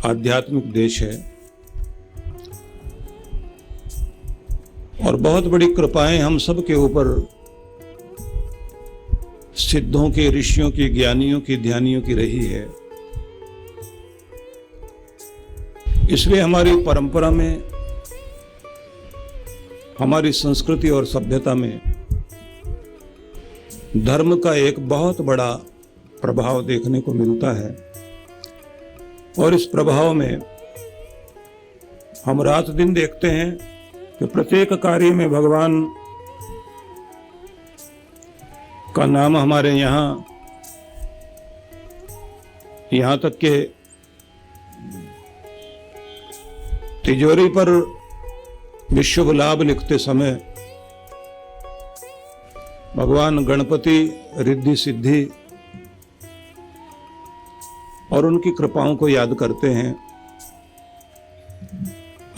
आध्यात्मिक देश है और बहुत बड़ी कृपाएं हम सब के ऊपर सिद्धों के, ऋषियों की, ज्ञानियों की, ध्यानियों की रही है। इसलिए हमारी परंपरा में, हमारी संस्कृति और सभ्यता में धर्म का एक बहुत बड़ा प्रभाव देखने को मिलता है और इस प्रभाव में हम रात दिन देखते हैं कि प्रत्येक कार्य में भगवान का नाम हमारे यहाँ तक के तिजोरी पर विश्व लाभ लिखते समय भगवान गणपति, रिद्धि सिद्धि और उनकी कृपाओं को याद करते हैं।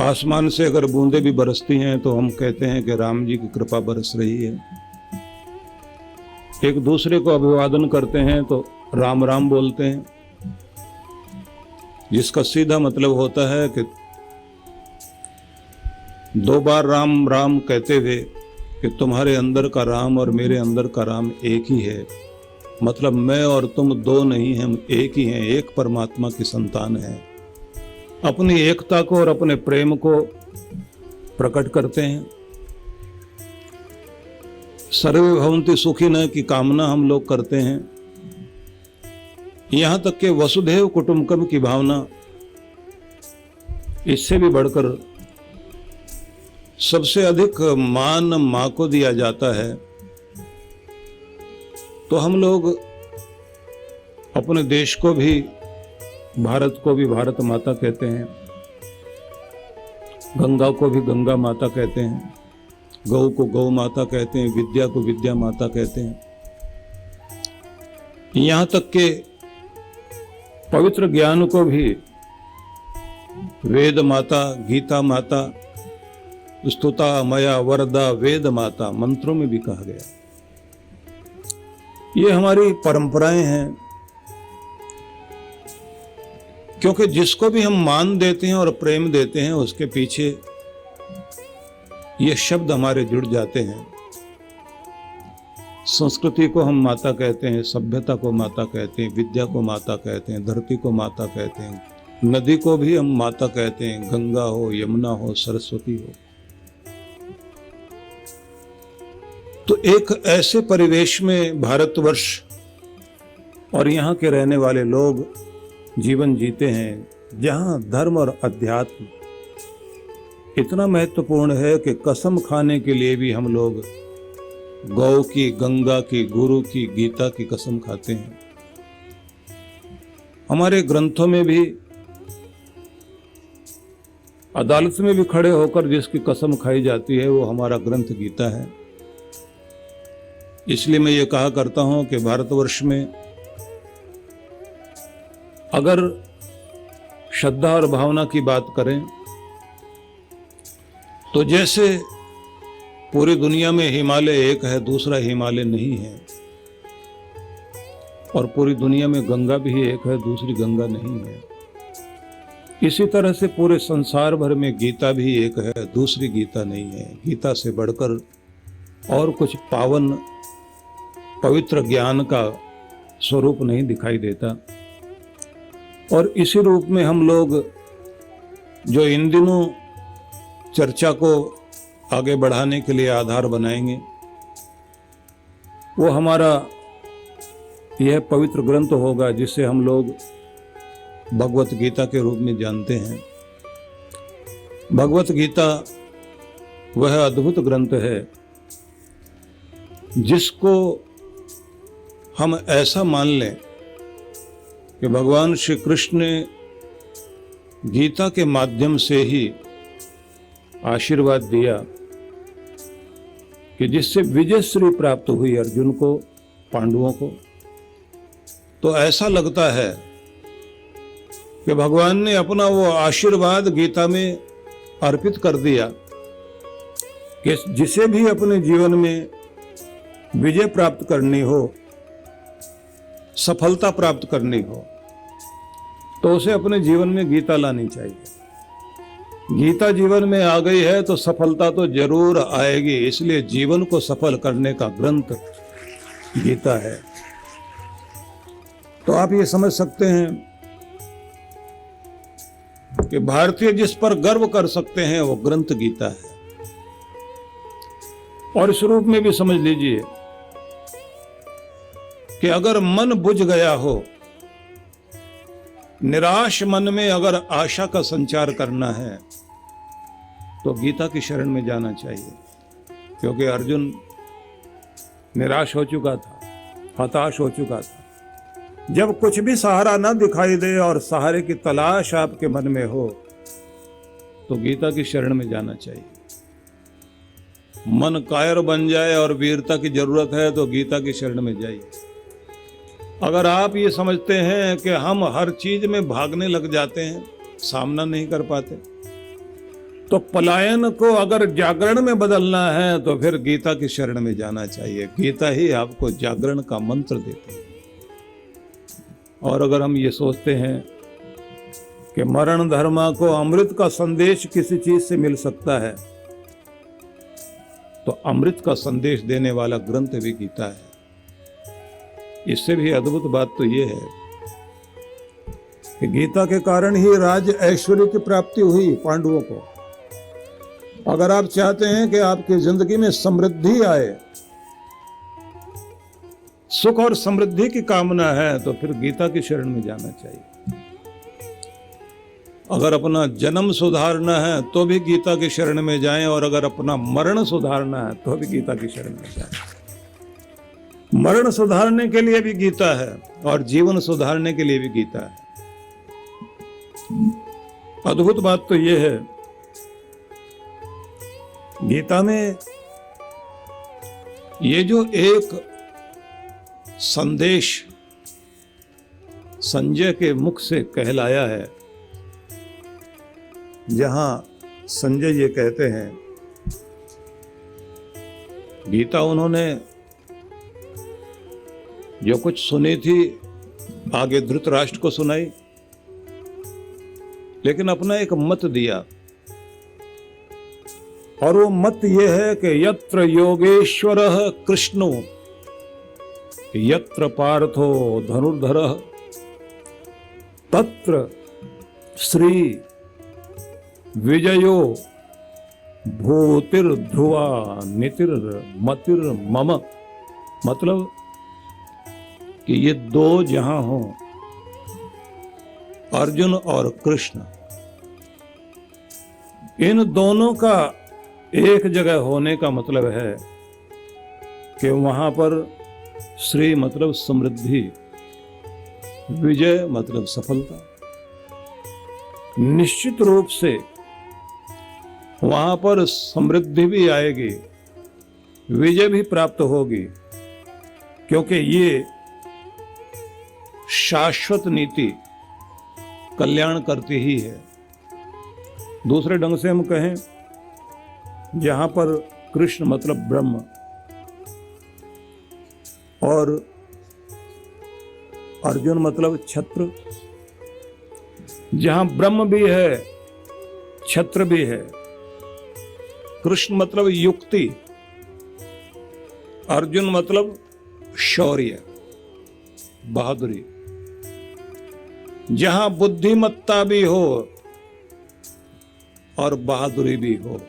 आसमान से अगर बूंदें भी बरसती हैं तो हम कहते हैं कि राम जी की कृपा बरस रही है। एक दूसरे को अभिवादन करते हैं तो राम राम बोलते हैं, जिसका सीधा मतलब होता है कि दो बार राम राम कहते हुए कि तुम्हारे अंदर का राम और मेरे अंदर का राम एक ही है। मतलब मैं और तुम दो नहीं हैं, हम एक ही हैं, एक परमात्मा की संतान है। अपनी एकता को और अपने प्रेम को प्रकट करते हैं। सर्वे भवन्ति सुखिनः की कामना हम लोग करते हैं। यहां तक कि वसुधैव कुटुंबकम की भावना, इससे भी बढ़कर सबसे अधिक मान मां को दिया जाता है। तो हम लोग अपने देश को भी, भारत को भी भारत माता कहते हैं, गंगा को भी गंगा माता कहते हैं, गौ को गौ माता कहते हैं, विद्या को विद्या माता कहते हैं। यहाँ तक के पवित्र ज्ञान को भी वेद माता, गीता माता, स्तुता मया वरदा वेद माता मंत्रों में भी कहा गया। ये हमारी परंपराएं हैं, क्योंकि जिसको भी हम मान देते हैं और प्रेम देते हैं उसके पीछे ये शब्द हमारे जुड़ जाते हैं। संस्कृति को हम माता कहते हैं, सभ्यता को माता कहते हैं, विद्या को माता कहते हैं, धरती को माता कहते हैं, नदी को भी हम माता कहते हैं, गंगा हो, यमुना हो, सरस्वती हो। तो एक ऐसे परिवेश में भारतवर्ष और यहाँ के रहने वाले लोग जीवन जीते हैं जहाँ धर्म और अध्यात्म इतना महत्वपूर्ण है कि कसम खाने के लिए भी हम लोग गौ की, गंगा की, गुरु की, गीता की कसम खाते हैं। हमारे ग्रंथों में भी, अदालत में भी खड़े होकर जिसकी कसम खाई जाती है वो हमारा ग्रंथ गीता है। इसलिए मैं ये कहा करता हूं कि भारतवर्ष में अगर श्रद्धा और भावना की बात करें तो जैसे पूरी दुनिया में हिमालय एक है, दूसरा हिमालय नहीं है, और पूरी दुनिया में गंगा भी एक है, दूसरी गंगा नहीं है, इसी तरह से पूरे संसार भर में गीता भी एक है, दूसरी गीता नहीं है। गीता से बढ़कर और कुछ पावन पवित्र ज्ञान का स्वरूप नहीं दिखाई देता। और इसी रूप में हम लोग जो इन दिनों चर्चा को आगे बढ़ाने के लिए आधार बनाएंगे वो हमारा यह पवित्र ग्रंथ होगा जिसे हम लोग भगवत गीता के रूप में जानते हैं। भगवत गीता वह अद्भुत ग्रंथ है जिसको हम ऐसा मान लें कि भगवान श्री कृष्ण ने गीता के माध्यम से ही आशीर्वाद दिया कि जिससे विजयश्री प्राप्त हुई अर्जुन को, पांडवों को। तो ऐसा लगता है कि भगवान ने अपना वो आशीर्वाद गीता में अर्पित कर दिया कि जिसे भी अपने जीवन में विजय प्राप्त करनी हो, सफलता प्राप्त करनी हो, तो उसे अपने जीवन में गीता लानी चाहिए। गीता जीवन में आ गई है तो सफलता तो जरूर आएगी, इसलिए जीवन को सफल करने का ग्रंथ गीता है। तो आप ये समझ सकते हैं कि भारतीय जिस पर गर्व कर सकते हैं वो ग्रंथ गीता है। और इस रूप में भी समझ लीजिए कि अगर मन बुझ गया हो, निराश मन में अगर आशा का संचार करना है तो गीता की शरण में जाना चाहिए। क्योंकि अर्जुन निराश हो चुका था, हताश हो चुका था। जब कुछ भी सहारा ना दिखाई दे और सहारे की तलाश आपके मन में हो तो गीता की शरण में जाना चाहिए। मन कायर बन जाए और वीरता की जरूरत है तो गीता की शरण में जाइए। अगर आप ये समझते हैं कि हम हर चीज में भागने लग जाते हैं, सामना नहीं कर पाते, तो पलायन को अगर जागरण में बदलना है तो फिर गीता की शरण में जाना चाहिए। गीता ही आपको जागरण का मंत्र देती है। और अगर हम ये सोचते हैं कि मरण धर्मा को अमृत का संदेश किसी चीज से मिल सकता है, तो अमृत का संदेश देने वाला ग्रंथ भी गीता है। इससे भी अद्भुत बात तो यह है कि गीता के कारण ही राज्य ऐश्वर्य की प्राप्ति हुई पांडवों को। अगर आप चाहते हैं कि आपकी जिंदगी में समृद्धि आए, सुख और समृद्धि की कामना है, तो फिर गीता की शरण में जाना चाहिए। अगर अपना जन्म सुधारना है तो भी गीता की शरण में जाएं, और अगर अपना मरण सुधारना है तो भी गीता की शरण में जाएं। मरण सुधारने के लिए भी गीता है और जीवन सुधारने के लिए भी गीता है। अद्भुत बात तो यह है, गीता में ये जो एक संदेश संजय के मुख से कहलाया है, जहां संजय ये कहते हैं, गीता उन्होंने जो कुछ सुनी थी आगे धृतराष्ट्र को सुनाई, लेकिन अपना एक मत दिया। और वो मत ये है कि यत्र योगेश्वरः कृष्णो यत्र पार्थो धनुर्धरः तत्र श्री विजयो भूतिर्ध्रुवा नीतिर्मतिर्मम। मतलब कि ये दो जहां हों, अर्जुन और कृष्ण, इन दोनों का एक जगह होने का मतलब है कि वहां पर श्री मतलब समृद्धि, विजय मतलब सफलता। निश्चित रूप से वहां पर समृद्धि भी आएगी, विजय भी प्राप्त होगी, क्योंकि ये शाश्वत नीति कल्याण करती ही है। दूसरे ढंग से हम कहें, जहां पर कृष्ण मतलब ब्रह्म और अर्जुन मतलब छत्र, जहां ब्रह्म भी है छत्र भी है। कृष्ण मतलब युक्ति, अर्जुन मतलब शौर्य, बहादुरी। जहां बुद्धिमत्ता भी हो और बहादुरी भी हो,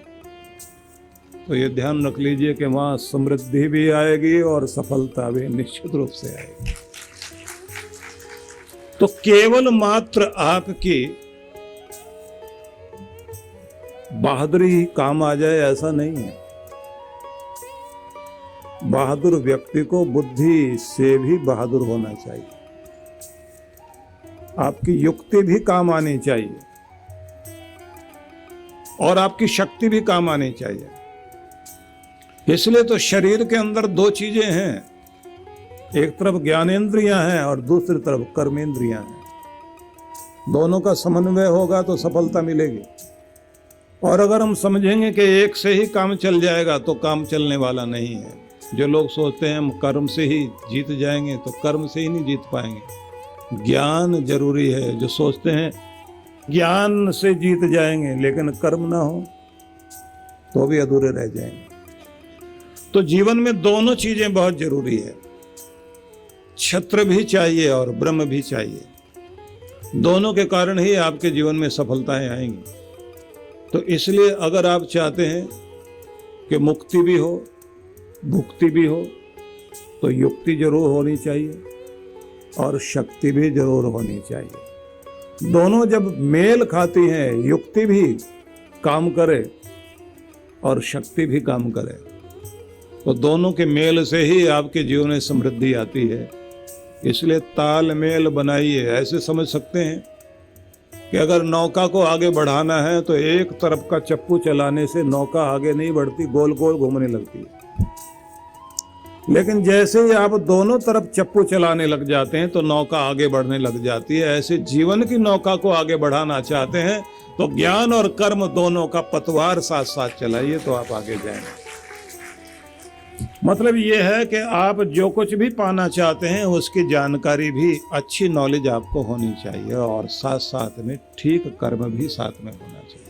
तो ये ध्यान रख लीजिए कि वहां समृद्धि भी आएगी और सफलता भी निश्चित रूप से आएगी। तो केवल मात्र आपकी बहादुरी ही काम आ जाए ऐसा नहीं है। बहादुर व्यक्ति को बुद्धि से भी बहादुर होना चाहिए, आपकी युक्ति भी काम आनी चाहिए और आपकी शक्ति भी काम आनी चाहिए। इसलिए तो शरीर के अंदर दो चीजें हैं, एक तरफ ज्ञानेंद्रियां हैं और दूसरी तरफ कर्मेंद्रियां हैं। दोनों का समन्वय होगा तो सफलता मिलेगी। और अगर हम समझेंगे कि एक से ही काम चल जाएगा तो काम चलने वाला नहीं है। जो लोग सोचते हैं हम कर्म से ही जीत जाएंगे, तो कर्म से ही नहीं जीत पाएंगे। ज्ञान जरूरी है। जो सोचते हैं ज्ञान से जीत जाएंगे लेकिन कर्म ना हो तो भी अधूरे रह जाएंगे। तो जीवन में दोनों चीजें बहुत जरूरी है, क्षत्र भी चाहिए और ब्रह्म भी चाहिए। दोनों के कारण ही आपके जीवन में सफलताएं आएंगी। तो इसलिए अगर आप चाहते हैं कि मुक्ति भी हो भुक्ति भी हो तो युक्ति जरूर होनी चाहिए और शक्ति भी जरूर होनी चाहिए। दोनों जब मेल खाती हैं, युक्ति भी काम करे और शक्ति भी काम करे, तो दोनों के मेल से ही आपके जीवन में समृद्धि आती है। इसलिए तालमेल बनाइए। ऐसे समझ सकते हैं कि अगर नौका को आगे बढ़ाना है तो एक तरफ का चप्पू चलाने से नौका आगे नहीं बढ़ती, गोल गोल घूमने लगती है। लेकिन जैसे ही आप दोनों तरफ चप्पू चलाने लग जाते हैं तो नौका आगे बढ़ने लग जाती है। ऐसे जीवन की नौका को आगे बढ़ाना चाहते हैं तो ज्ञान और कर्म दोनों का पतवार साथ साथ चलाइए तो आप आगे जाएंगे। मतलब ये है कि आप जो कुछ भी पाना चाहते हैं उसकी जानकारी भी, अच्छी नॉलेज आपको होनी चाहिए और साथ साथ में ठीक कर्म भी साथ में होना चाहिए।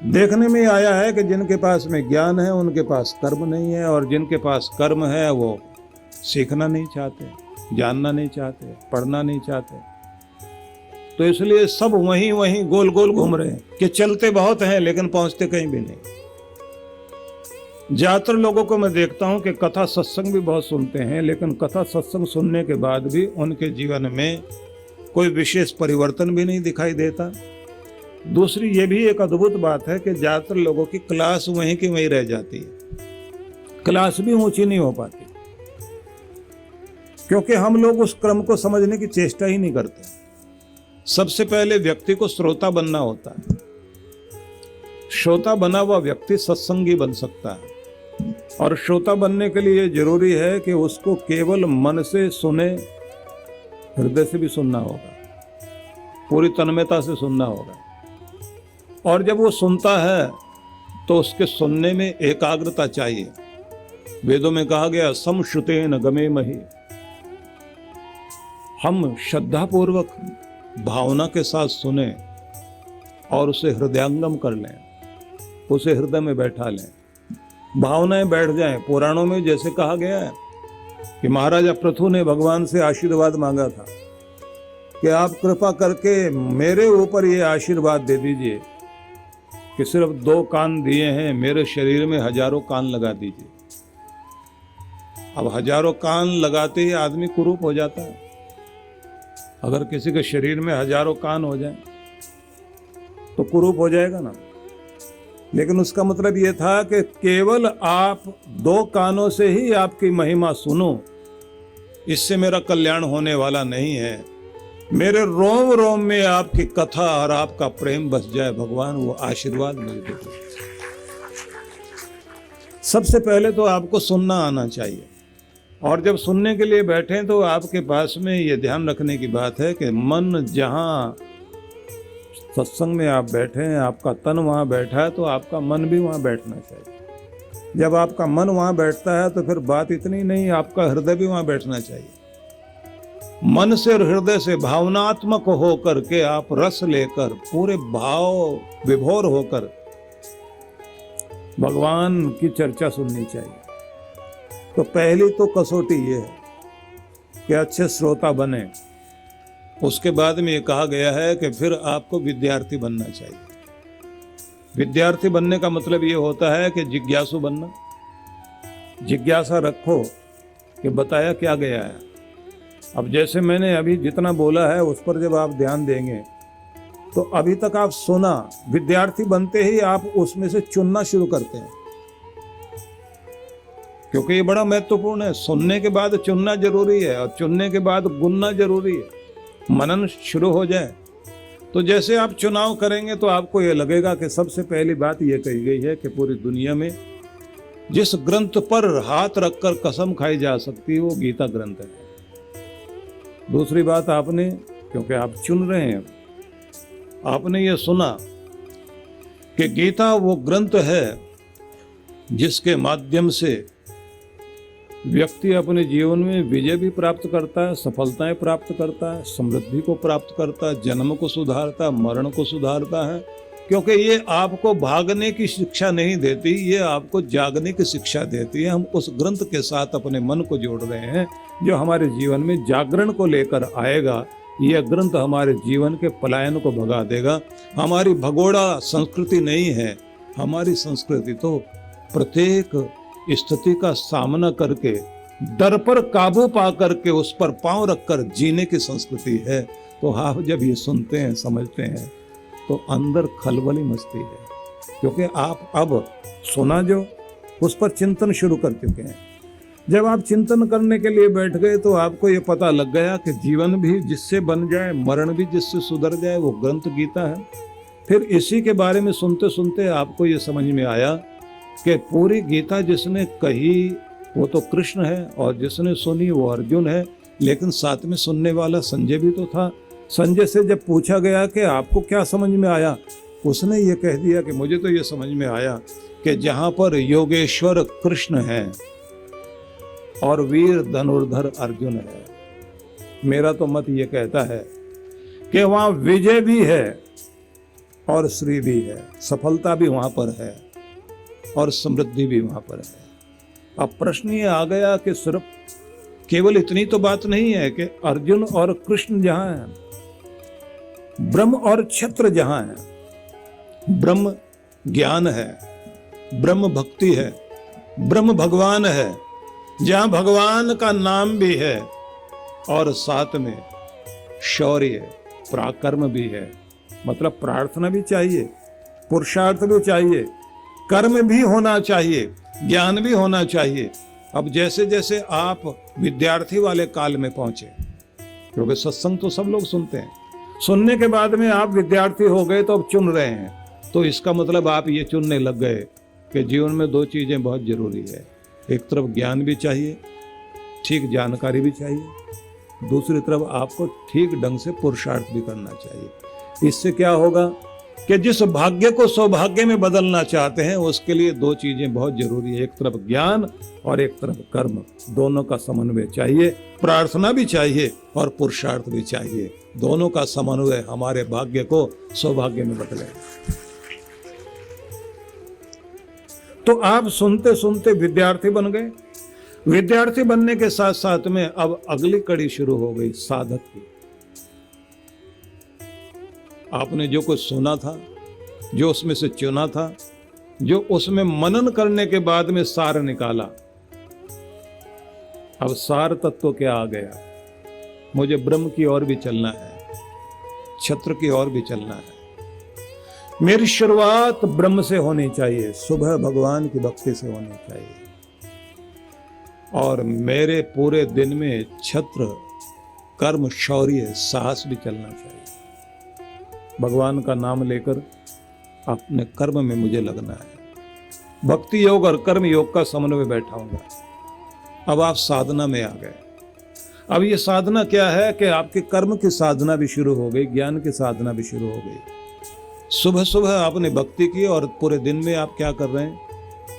देखने में आया है कि जिनके पास में ज्ञान है उनके पास कर्म नहीं है, और जिनके पास कर्म है वो सीखना नहीं चाहते, जानना नहीं चाहते, पढ़ना नहीं चाहते। तो इसलिए सब वहीं वहीं गोल गोल घूम रहे हैं कि चलते बहुत हैं लेकिन पहुंचते कहीं भी नहीं। ज्यादातर लोगों को मैं देखता हूं कि कथा सत्संग भी बहुत सुनते हैं, लेकिन कथा सत्संग सुनने के बाद भी उनके जीवन में कोई विशेष परिवर्तन भी नहीं दिखाई देता। दूसरी ये भी एक अद्भुत बात है कि ज्यादातर लोगों की क्लास वहीं की वहीं रह जाती है, क्लास भी ऊंची नहीं हो पाती, क्योंकि हम लोग उस क्रम को समझने की चेष्टा ही नहीं करते। सबसे पहले व्यक्ति को श्रोता बनना होता है। श्रोता बना हुआ व्यक्ति सत्संगी बन सकता है, और श्रोता बनने के लिए जरूरी है कि उसको केवल मन से सुने, हृदय से भी सुनना होगा, पूरी तन्मयता से सुनना होगा। और जब वो सुनता है तो उसके सुनने में एकाग्रता चाहिए। वेदों में कहा गया समश्रुतेन गमे महि, हम श्रद्धापूर्वक भावना के साथ सुने और उसे हृदयंगम कर लें, उसे हृदय में बैठा लें, भावनाएं बैठ जाएं। पुराणों में जैसे कहा गया है कि महाराजा पृथु ने भगवान से आशीर्वाद मांगा था कि आप कृपा करके मेरे ऊपर ये आशीर्वाद दे दीजिए कि सिर्फ 2 कान दिए हैं, मेरे शरीर में हजारों कान लगा दीजिए। अब हजारों कान लगाते ही आदमी कुरूप हो जाता है। अगर किसी के शरीर में हजारों कान हो जाए तो कुरूप हो जाएगा ना। लेकिन उसका मतलब यह था कि केवल आप 2 कानों से ही आपकी महिमा सुनो, इससे मेरा कल्याण होने वाला नहीं है। मेरे रोम रोम में आपकी कथा और आपका प्रेम बस जाए भगवान, वो आशीर्वाद मुझे दे दो। सबसे पहले तो आपको सुनना आना चाहिए, और जब सुनने के लिए बैठें तो आपके पास में ये ध्यान रखने की बात है कि मन जहाँ सत्संग में आप बैठे हैं, आपका तन वहाँ बैठा है तो आपका मन भी वहाँ बैठना चाहिए। जब आपका मन वहाँ बैठता है तो फिर बात इतनी नहीं, आपका हृदय भी वहाँ बैठना चाहिए। मन से और हृदय से भावनात्मक होकर के आप रस लेकर, पूरे भाव विभोर होकर भगवान की चर्चा सुननी चाहिए। तो पहली तो कसौटी ये है कि अच्छे श्रोता बने। उसके बाद में ये कहा गया है कि फिर आपको विद्यार्थी बनना चाहिए। विद्यार्थी बनने का मतलब ये होता है कि जिज्ञासु बनना। जिज्ञासा रखो कि बताया क्या गया है। अब जैसे मैंने अभी जितना बोला है उस पर जब आप ध्यान देंगे तो अभी तक आप सुना, विद्यार्थी बनते ही आप उसमें से चुनना शुरू करते हैं, क्योंकि ये बड़ा महत्वपूर्ण है। सुनने के बाद चुनना जरूरी है और चुनने के बाद गुनना जरूरी है। मनन शुरू हो जाए तो जैसे आप चुनाव करेंगे तो आपको ये लगेगा कि सबसे पहली बात ये कही गई है कि पूरी दुनिया में जिस ग्रंथ पर हाथ रखकर कसम खाई जा सकती है वो गीता ग्रंथ है। दूसरी बात आपने, क्योंकि आप चुन रहे हैं, आपने ये सुना कि गीता वो ग्रंथ है जिसके माध्यम से व्यक्ति अपने जीवन में विजय भी प्राप्त करता है, सफलताएं प्राप्त करता है, समृद्धि को प्राप्त करता है, जन्म को सुधारता है, मरण को सुधारता है, क्योंकि ये आपको भागने की शिक्षा नहीं देती, ये आपको जागने की शिक्षा देती है। हम उस ग्रंथ के साथ अपने मन को जोड़ रहे हैं जो हमारे जीवन में जागरण को लेकर आएगा। यह ग्रंथ हमारे जीवन के पलायन को भगा देगा। हमारी भगोड़ा संस्कृति नहीं है, हमारी संस्कृति तो प्रत्येक स्थिति का सामना करके, डर पर काबू पा करके, उस पर पांव रखकर जीने की संस्कृति है। तो आप जब ये सुनते हैं, समझते हैं, तो अंदर खलबली मचती है, क्योंकि आप अब सुना जो उस पर चिंतन शुरू कर चुके हैं। जब आप चिंतन करने के लिए बैठ गए तो आपको ये पता लग गया कि जीवन भी जिससे बन जाए, मरण भी जिससे सुधर जाए, वो ग्रंथ गीता है। फिर इसी के बारे में सुनते सुनते आपको ये समझ में आया कि पूरी गीता जिसने कही वो तो कृष्ण है और जिसने सुनी वो अर्जुन है, लेकिन साथ में सुनने वाला संजय भी तो था। संजय से जब पूछा गया कि आपको क्या समझ में आया, उसने ये कह दिया कि मुझे तो ये समझ में आया कि जहाँ पर योगेश्वर कृष्ण है और वीर धनुर्धर अर्जुन है, मेरा तो मत ये कहता है कि वहाँ विजय भी है और श्री भी है, सफलता भी वहाँ पर है और समृद्धि भी वहाँ पर है। अब प्रश्न ये आ गया कि सिर्फ केवल इतनी तो बात नहीं है कि अर्जुन और कृष्ण जहाँ हैं, ब्रह्म और क्षत्र जहाँ है, ब्रह्म ज्ञान है, ब्रह्म भक्ति है, ब्रह्म भगवान है, जहाँ भगवान का नाम भी है और साथ में शौर्य पराक्रम भी है। मतलब प्रार्थना भी चाहिए, पुरुषार्थ भी चाहिए, कर्म भी होना चाहिए, ज्ञान भी होना चाहिए। अब जैसे जैसे आप विद्यार्थी वाले काल में पहुंचे, क्योंकि सत्संग तो सब लोग सुनते हैं, सुनने के बाद में आप विद्यार्थी हो गए तो अब चुन रहे हैं, तो इसका मतलब आप ये चुनने लग गए कि जीवन में दो चीजें बहुत जरूरी है। एक तरफ ज्ञान भी चाहिए, ठीक जानकारी भी चाहिए, दूसरी तरफ आपको ठीक ढंग से पुरुषार्थ भी करना चाहिए। इससे क्या होगा कि जिस भाग्य को सौभाग्य में बदलना चाहते हैं उसके लिए दो चीजें बहुत जरूरी है, एक तरफ ज्ञान और एक तरफ कर्म, दोनों का समन्वय चाहिए। प्रार्थना भी चाहिए और पुरुषार्थ भी चाहिए, दोनों का समन्वय हमारे भाग्य को सौभाग्य में बदलेगा। तो आप सुनते सुनते विद्यार्थी बन गए। विद्यार्थी बनने के साथ साथ में अब अगली कड़ी शुरू हो गई, साधक की। आपने जो कुछ सुना था, जो उसमें से चुना था, जो उसमें मनन करने के बाद में सार निकाला, अब सार तत्व क्या आ गया? मुझे ब्रह्म की ओर भी चलना है, क्षत्र की ओर भी चलना है। मेरी शुरुआत ब्रह्म से होनी चाहिए, सुबह भगवान की भक्ति से होनी चाहिए, और मेरे पूरे दिन में क्षत्र, कर्म, शौर्य, साहस भी चलना चाहिए। भगवान का नाम लेकर अपने कर्म में मुझे लगना है। भक्ति योग और कर्म योग का समन्वय बैठाऊंगा। अब आप साधना में आ गए। अब ये साधना क्या है कि आपके कर्म की साधना भी शुरू हो गई, ज्ञान की साधना भी शुरू हो गई। सुबह सुबह आपने भक्ति की और पूरे दिन में आप क्या कर रहे हैं?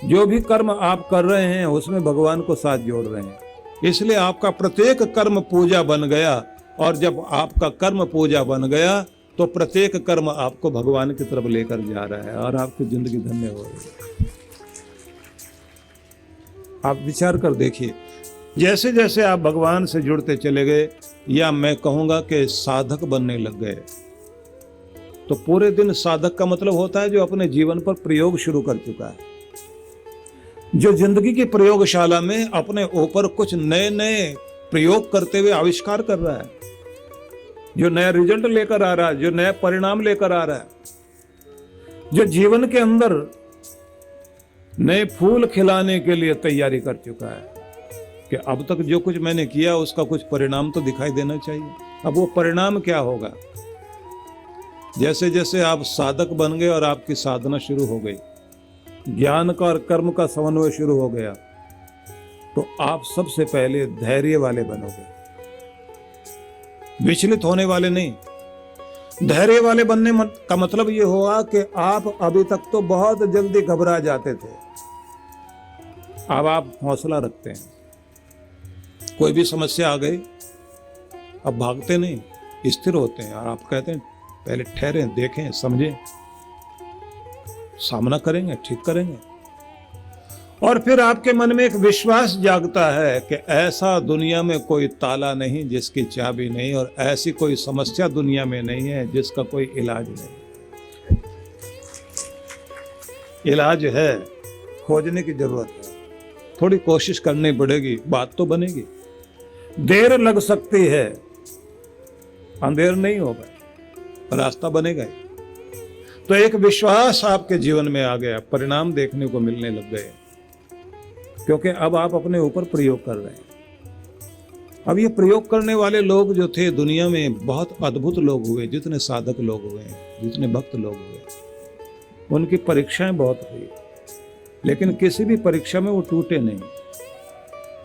जो भी कर्म आप कर रहे हैं उसमें भगवान को साथ जोड़ रहे हैं, इसलिए आपका प्रत्येक कर्म पूजा बन गया। और जब आपका कर्म पूजा बन गया तो प्रत्येक कर्म आपको भगवान की तरफ लेकर जा रहा है और आपकी जिंदगी धन्य हो रही है। आप विचार कर देखिए, जैसे जैसे आप भगवान से जुड़ते चले गए, या मैं कहूंगा कि साधक बनने लग गए, तो पूरे दिन साधक का मतलब होता है जो अपने जीवन पर प्रयोग शुरू कर चुका है, जो जिंदगी की प्रयोगशाला में अपने ऊपर कुछ नए नए प्रयोग करते हुए आविष्कार कर रहा है, जो नया रिजल्ट लेकर आ रहा है, जो नया परिणाम लेकर आ रहा है, जो जीवन के अंदर नए फूल खिलाने के लिए तैयारी कर चुका है कि अब तक जो कुछ मैंने किया उसका कुछ परिणाम तो दिखाई देना चाहिए। अब वो परिणाम क्या होगा? जैसे जैसे आप साधक बन गए और आपकी साधना शुरू हो गई, ज्ञान का और कर्म का समन्वय शुरू हो गया, तो आप सबसे पहले धैर्य वाले बनोगे, विचलित होने वाले नहीं। धैर्य वाले बनने का मतलब ये होगा कि आप अभी तक तो बहुत जल्दी घबरा जाते थे, अब आप हौसला रखते हैं, कोई भी समस्या आ गई, अब भागते नहीं, स्थिर होते हैं और आप कहते हैं पहले ठहरें, देखें, समझें, सामना करेंगे, ठीक करेंगे। और फिर आपके मन में एक विश्वास जागता है कि ऐसा दुनिया में कोई ताला नहीं जिसकी चाबी नहीं, और ऐसी कोई समस्या दुनिया में नहीं है जिसका कोई इलाज नहीं। इलाज है, खोजने की जरूरत है, थोड़ी कोशिश करनी पड़ेगी, बात तो बनेगी। देर लग सकती है, अंधेर नहीं होगा, रास्ता बनेगा ही। तो एक विश्वास आपके जीवन में आ गया, परिणाम देखने को मिलने लग गए, क्योंकि अब आप अपने ऊपर प्रयोग कर रहे हैं। अब ये प्रयोग करने वाले लोग जो थे दुनिया में, बहुत अद्भुत लोग हुए, जितने साधक लोग हुए, जितने भक्त लोग हुए, उनकी परीक्षाएं बहुत हुई, लेकिन किसी भी परीक्षा में वो टूटे नहीं,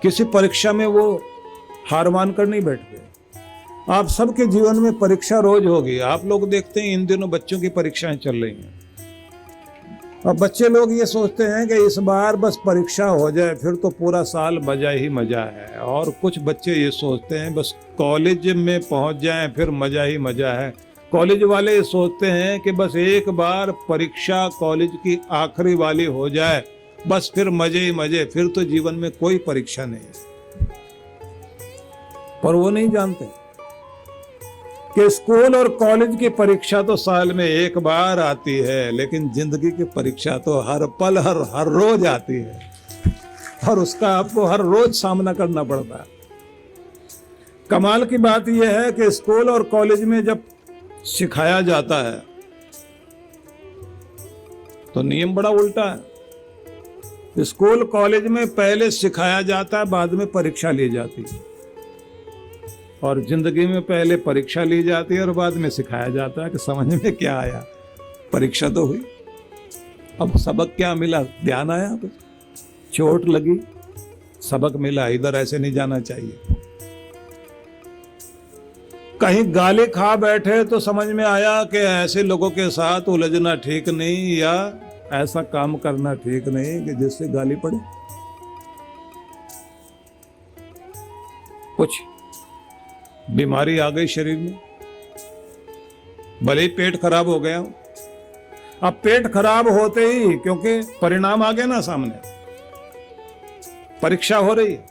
किसी परीक्षा में वो हार मान कर नहीं बैठ गए। आप सबके जीवन में परीक्षा रोज होगी। आप लोग देखते हैं इन दिनों बच्चों की परीक्षाएं चल रही हैं, और बच्चे लोग ये सोचते हैं कि इस बार बस परीक्षा हो जाए, फिर तो पूरा साल मजा ही मजा है। और कुछ बच्चे ये सोचते हैं बस कॉलेज में पहुंच जाएं, फिर मजा ही मजा है। कॉलेज वाले ये सोचते हैं कि बस एक बार परीक्षा कॉलेज की आखिरी वाली हो जाए, बस फिर मजे ही मजे, फिर तो जीवन में कोई परीक्षा नहीं। पर वो नहीं जानते कि स्कूल और कॉलेज की परीक्षा तो साल में एक बार आती है, लेकिन जिंदगी की परीक्षा तो हर पल हर रोज आती है, और उसका आपको हर रोज सामना करना पड़ता है। कमाल की बात यह है कि स्कूल और कॉलेज में जब सिखाया जाता है तो नियम बड़ा उल्टा है। स्कूल कॉलेज में पहले सिखाया जाता है, बाद में परीक्षा ली जाती है, और जिंदगी में पहले परीक्षा ली जाती है और बाद में सिखाया जाता है कि समझ में क्या आया। परीक्षा तो हुई, अब सबक क्या मिला, ध्यान आया, कुछ चोट लगी, सबक मिला, इधर ऐसे नहीं जाना चाहिए। कहीं गाली खा बैठे तो समझ में आया कि ऐसे लोगों के साथ उलझना ठीक नहीं, या ऐसा काम करना ठीक नहीं कि जिससे गाली पड़े। कुछ बीमारी आ गई शरीर में, भले ही पेट खराब हो गया। अब पेट खराब होते ही, क्योंकि परिणाम आ गया ना सामने, परीक्षा हो रही है,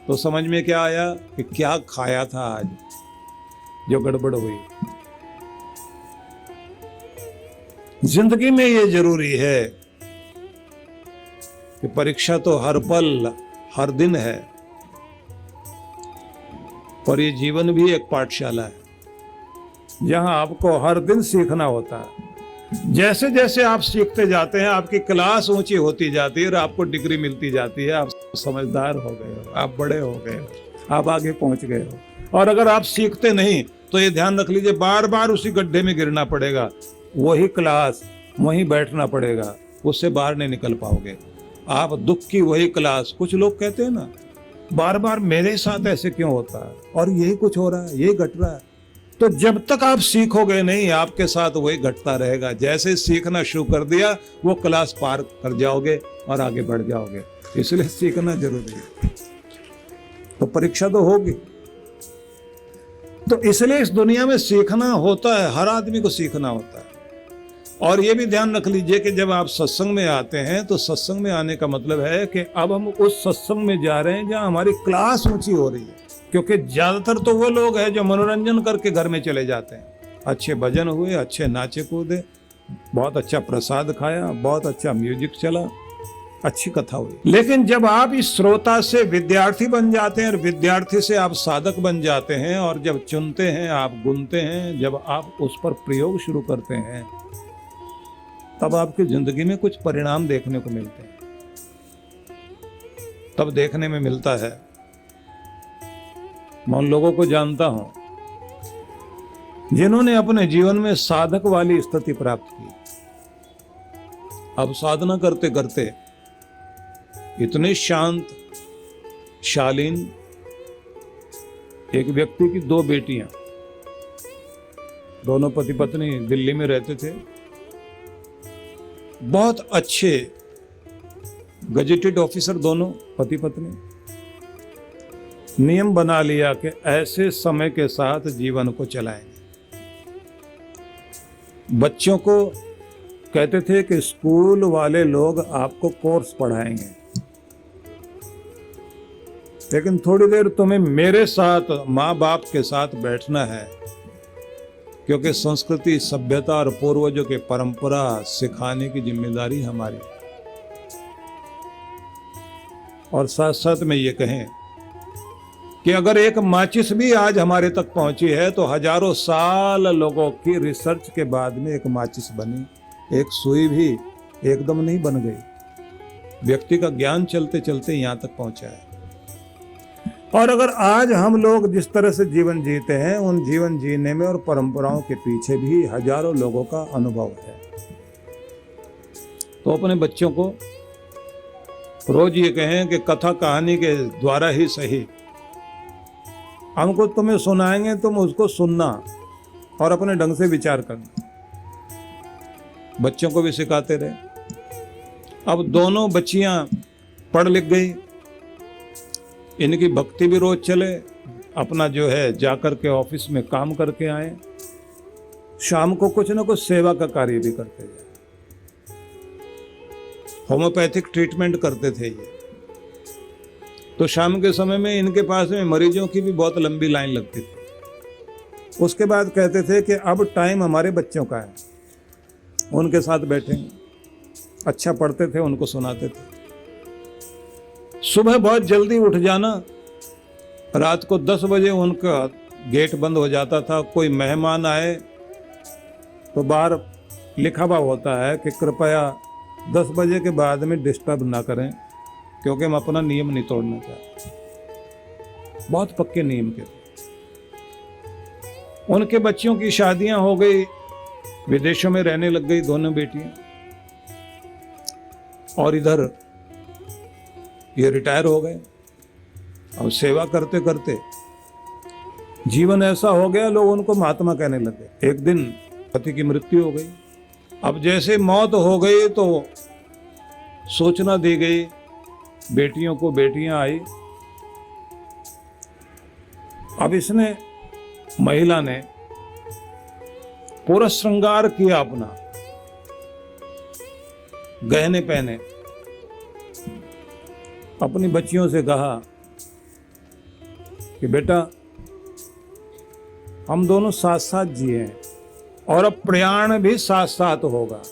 तो समझ में क्या आया कि क्या खाया था आज जो गड़बड़ हुई। जिंदगी में ये जरूरी है कि परीक्षा तो हर पल हर दिन है, और ये जीवन भी एक पाठशाला है जहां आपको हर दिन सीखना होता है। जैसे जैसे आप सीखते जाते हैं, आपकी क्लास ऊंची होती जाती है और आपको डिग्री मिलती जाती है। आप समझदार हो गए हो, आप बड़े हो गए हो, आप आगे पहुंच गए हो। और अगर आप सीखते नहीं तो ये ध्यान रख लीजिए, बार बार उसी गड्ढे में गिरना पड़ेगा, वही क्लास वहीं बैठना पड़ेगा, उससे बाहर नहीं निकल पाओगे आप। दुख की वही क्लास। कुछ लोग कहते हैं ना, बार बार मेरे साथ ऐसे क्यों होता है, और यही कुछ हो रहा है, यही घट रहा है। तो जब तक आप सीखोगे नहीं, आपके साथ वही घटता रहेगा। जैसे सीखना शुरू कर दिया, वो क्लास पार कर जाओगे और आगे बढ़ जाओगे। इसलिए सीखना जरूरी है। तो परीक्षा तो होगी, तो इसलिए इस दुनिया में सीखना होता है, हर आदमी को सीखना होता है। और ये भी ध्यान रख लीजिए कि जब आप सत्संग में आते हैं तो सत्संग में आने का मतलब है कि अब हम उस सत्संग में जा रहे हैं जहां हमारी क्लास ऊंची हो रही है। क्योंकि ज्यादातर तो वो लोग हैं जो मनोरंजन करके घर में चले जाते हैं। अच्छे भजन हुए, अच्छे नाचे कूदे, बहुत अच्छा प्रसाद खाया, बहुत अच्छा म्यूजिक चला, अच्छी कथा हुई। लेकिन जब आप इस श्रोता से विद्यार्थी बन जाते हैं और विद्यार्थी से आप साधक बन जाते हैं, और जब चुनते हैं, आप गुनते हैं, जब आप उस पर प्रयोग शुरू करते हैं, तब आपकी जिंदगी में कुछ परिणाम देखने को मिलते हैं। तब देखने में मिलता है, मैं उन लोगों को जानता हूं जिन्होंने अपने जीवन में साधक वाली स्थिति प्राप्त की। अब साधना करते करते इतने शांत शालीन, एक व्यक्ति की 2 बेटियां, दोनों पति पत्नी दिल्ली में रहते थे, बहुत अच्छे गजेटेड ऑफिसर दोनों पति पत्नी, नियम बना लिया कि ऐसे समय के साथ जीवन को चलाएंगे। बच्चों को कहते थे कि स्कूल वाले लोग आपको कोर्स पढ़ाएंगे, लेकिन थोड़ी देर तुम्हें मेरे साथ, माँ बाप के साथ बैठना है, क्योंकि संस्कृति, सभ्यता और पूर्वजों के परंपरा सिखाने की जिम्मेदारी हमारी। और साथ साथ में ये कहें कि अगर एक माचिस भी आज हमारे तक पहुंची है तो हजारों साल लोगों की रिसर्च के बाद में एक माचिस बनी। एक सुई भी एकदम नहीं बन गई, व्यक्ति का ज्ञान चलते चलते यहां तक पहुंचा है। और अगर आज हम लोग जिस तरह से जीवन जीते हैं, उन जीवन जीने में और परंपराओं के पीछे भी हजारों लोगों का अनुभव है। तो अपने बच्चों को रोज ये कहें कि कथा कहानी के द्वारा ही सही, हमको तुम्हें सुनाएंगे, तुम उसको सुनना और अपने ढंग से विचार करना। बच्चों को भी सिखाते रहे। अब दोनों बच्चियां पढ़ लिख गई, इनकी भक्ति भी रोज चले, अपना जो है जाकर के ऑफिस में काम करके आए, शाम को कुछ ना कुछ सेवा का कार्य भी करते जाए। होम्योपैथिक ट्रीटमेंट करते थे ये, तो शाम के समय में इनके पास में मरीजों की भी बहुत लंबी लाइन लगती थी। उसके बाद कहते थे कि अब टाइम हमारे बच्चों का है, उनके साथ बैठेंगे। अच्छा पढ़ते थे, उनको सुनाते थे। सुबह बहुत जल्दी उठ जाना, रात को 10 बजे उनका गेट बंद हो जाता था। कोई मेहमान आए तो बाहर लिखा हुआ होता है कि कृपया 10 बजे के बाद में डिस्टर्ब ना करें, क्योंकि हम अपना नियम नहीं तोड़ना चाहते। बहुत पक्के नियम के थे। उनके बच्चों की शादियां हो गई, विदेशों में रहने लग गई दोनों बेटियां, और इधर ये रिटायर हो गए। अब सेवा करते करते जीवन ऐसा हो गया, लोग उनको महात्मा कहने लगे। एक दिन पति की मृत्यु हो गई। अब जैसे मौत हो गई तो सूचना दी गई बेटियों को, बेटियां आई। अब इसने, महिला ने पूरा श्रृंगार किया अपना, गहने पहने, अपनी बच्चियों से कहा कि बेटा हम दोनों साथ साथ जिए हैं और अब प्रयाण भी साथ साथ होगा,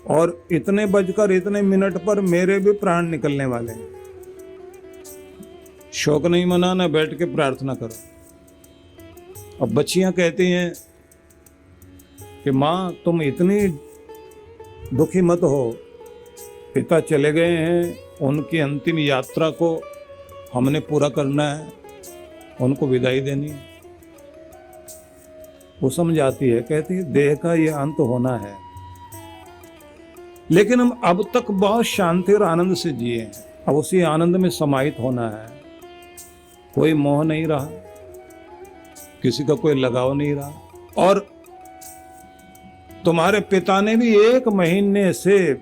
और इतने बजकर इतने मिनट पर मेरे भी प्राण निकलने वाले हैं। शोक नहीं मनाना, बैठ के प्रार्थना करो। अब बच्चियां कहती हैं कि माँ तुम इतनी दुखी मत हो, पिता चले गए हैं, उनकी अंतिम यात्रा को हमने पूरा करना है, उनको विदाई देनी है। वो समझाती है, कहती है देह का ये अंत होना है, लेकिन हम अब तक बहुत शांति और आनंद से जिए हैं, अब उसी आनंद में समाहित होना है। कोई मोह नहीं रहा, किसी का कोई लगाव नहीं रहा। और तुम्हारे पिता ने भी 1 महीने से,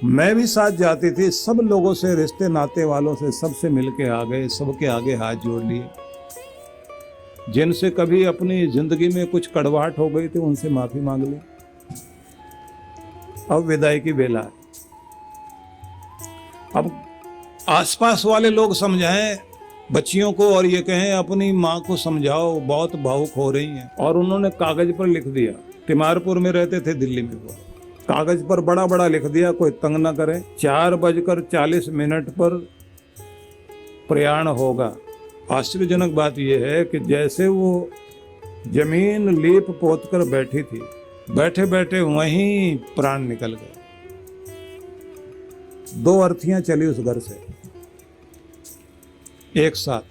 मैं भी साथ जाती थी, सब लोगों से, रिश्ते नाते वालों से, सबसे मिलके आ गए, सबके आगे हाथ जोड़ लिए। जिनसे कभी अपनी जिंदगी में कुछ कड़वाहट हो गई थी उनसे माफी मांग ली। अब विदाई की बेला है। अब आसपास वाले लोग समझाएं बच्चियों को और ये कहें अपनी माँ को समझाओ, बहुत भावुक हो रही हैं। और उन्होंने कागज पर लिख दिया, तिमारपुर में रहते थे दिल्ली में, वो कागज पर बड़ा बड़ा लिख दिया, कोई तंग ना करे, 4:40 पर प्रयाण होगा। आश्चर्यजनक बात यह है कि जैसे वो जमीन लीप पोत कर बैठी थी, बैठे बैठे वहीं प्राण निकल गए। 2 अर्थियां चली उस घर से एक साथ,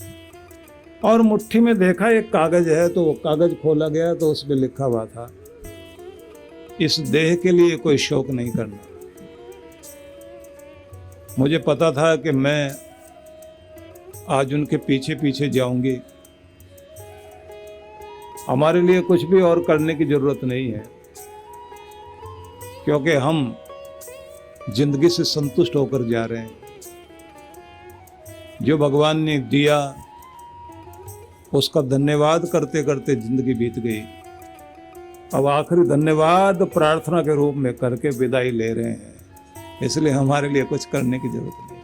और मुट्ठी में देखा एक कागज है, तो वो कागज खोला गया तो उस पर लिखा हुआ था, इस देह के लिए कोई शोक नहीं करना। मुझे पता था कि मैं आज उनके पीछे पीछे जाऊंगी, हमारे लिए कुछ भी और करने की जरूरत नहीं है, क्योंकि हम जिंदगी से संतुष्ट होकर जा रहे हैं। जो भगवान ने दिया उसका धन्यवाद करते करते जिंदगी बीत गई। अब आखिरी धन्यवाद प्रार्थना के रूप में करके विदाई ले रहे हैं, इसलिए हमारे लिए कुछ करने की जरूरत नहीं।